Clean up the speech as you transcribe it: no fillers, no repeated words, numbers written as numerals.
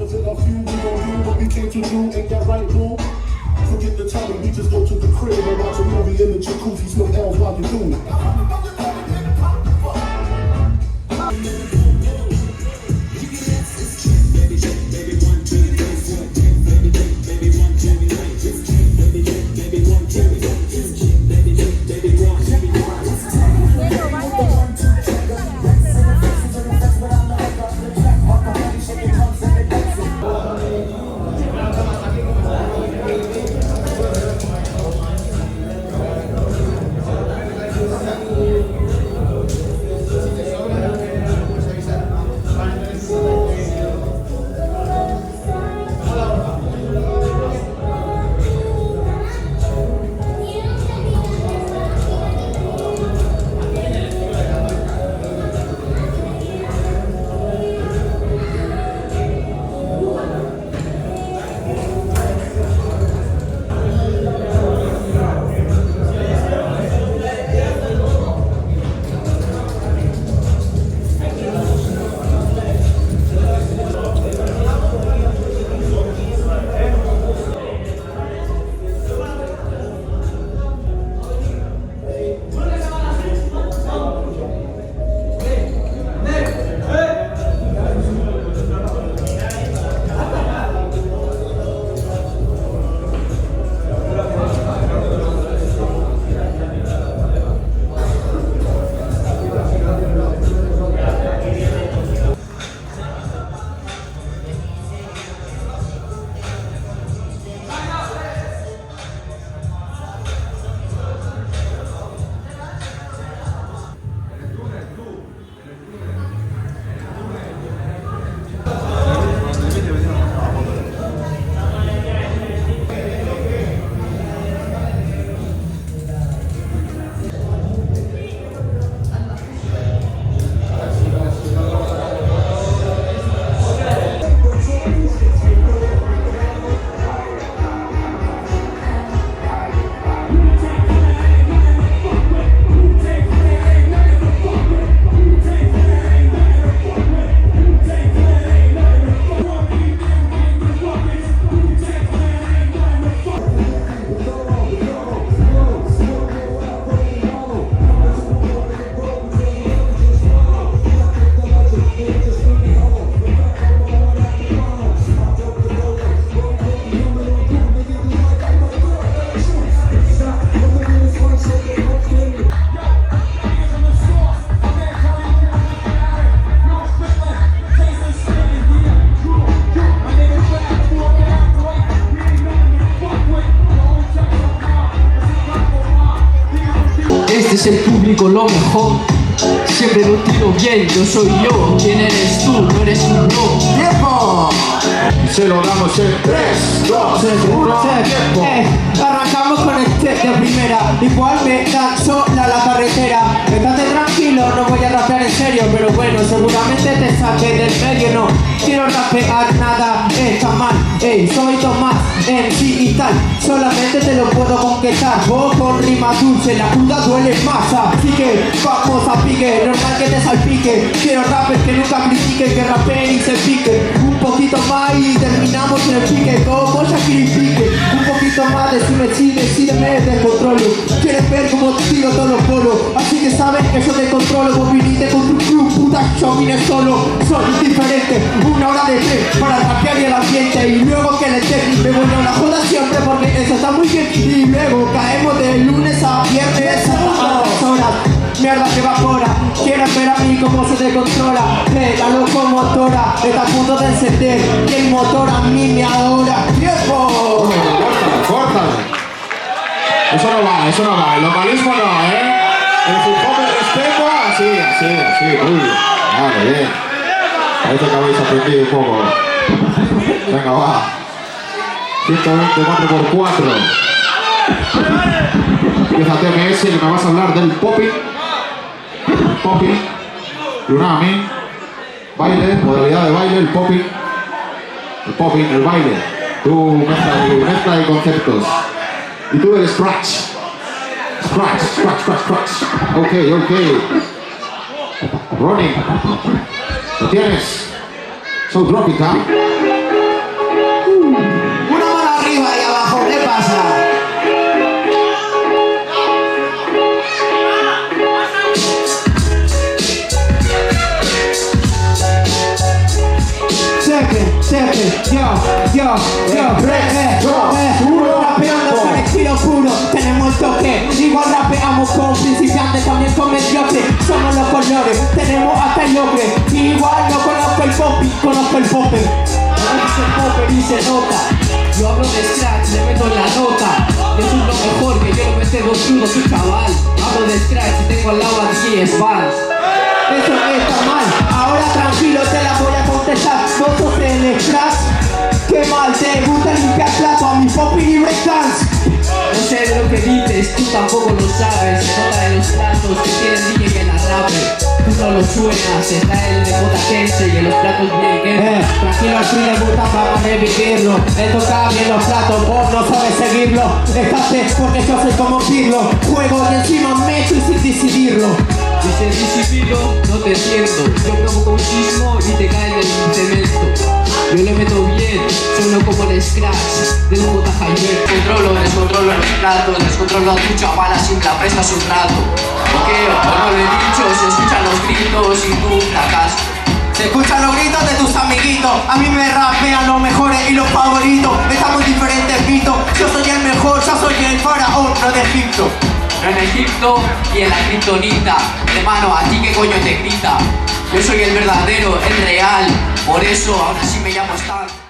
Cause in a few we gon' do what we came to do, ain't that right, boo? Forget the time and we just go to the crib and watch a movie in the jacuzzi, smoke L's while you do it. Este es el público, lo mejor. Siempre lo tiro bien, yo soy yo. ¿Quién eres tú? No eres un no. ¡Tiempo! Se lo damos en 3, 2, 1, ¡tiempo! Arrancamos con el step de primera. Igual me dan sola la carretera. Estate tranquilo, no voy a rapear en serio. Pero bueno, seguramente te saque del medio. No quiero rapear nada, está mal. Soy Tomás, MC y tal. Solamente te lo puedo conquistar. Vos con rima dulce, la puta duele más. Así que vamos a pique, normal que te salpique. Quiero rappers que nunca critiquen, que rapeen y se pique. Un poquito más y terminamos en el pique. Como Shakira y Pique. Un poquito más, decídeme, descontrolo. Quieres ver cómo te tiro todos los polos. Así que sabes que yo te controlo. Vos viniste con tu club, puta, yo vine solo. Soy diferente, 1 hora de 3 para rapear y el ambiente. Y luego que le dé, me voy a la joda siempre porque eso está muy bien. Y luego caemos de lunes a viernes a 3 horas. Mierda que evapora, quieren ver a mí cómo se descontrola. La locomotora está a punto de encender y el motor a mí me adora. ¡Tiempo! Córtale. Eso no va. El localismo no, El hip hop de respeto, así. Uy, vale, bien. Parece que habéis aprendido un poco. Venga, va. 124x4. Fíjate, MS, que me vas a hablar del popping. Lunami. Baile, modalidad de baile, el popping, el baile. Tú mezcla de conceptos. Y tú el scratch. Ok. Ronnie, ¿lo tienes? So drop it, huh? Sepe, yo, rapeando con estilo puro, tenemos el toque. Igual rapeamos con principiantes, también con mediocres. Somos los colores, tenemos hasta el ocre. Igual no conozco el popi, conozco el popper. Conozco el popper y se nota. Yo hablo de scratch, le meto en la nota. Eso es lo mejor, que yo lo meto dos crudos, soy chaval. Hablo de scratch y tengo al lado a DJ Spans. Eso está mal, ahora tranquilo te la voy a contestar. Vos sos el scratch, qué mal, te gusta limpiar plato a mi popi y breakdance. No sé de lo que dices, tú tampoco lo sabes. Se nota de los platos que tiene el DJ en la rapper. Tú no lo suenas, está el de Botaquense y en los platos bien que Tranquilo, al fin le gusta para revivirlo. Él toca bien los platos, vos no sabes seguirlo. Estate porque yo soy como Pirlo. Juego y encima meto y sin decidirlo. Dice disipilo, no te entiendo. Yo provoco un sismo y te cae del cemento. Yo le meto bien, solo como el scratch del J. Jaime. Descontrolo los platos, descontrolo a tu chavala si me la prestas un rato. ¿O qué? O no lo he dicho, se escuchan los gritos y tú fracaso. Se escuchan los gritos de tus amiguitos. A mí me rapean los mejores y los favoritos. Estamos diferentes gritos. Yo soy el mejor, yo soy el faraón, no de Egipto. No en Egipto y en la kriptonita. Hermano, ¿a ti qué coño te grita? Yo soy el verdadero, el real. Por eso ahora sí me llamo Stan.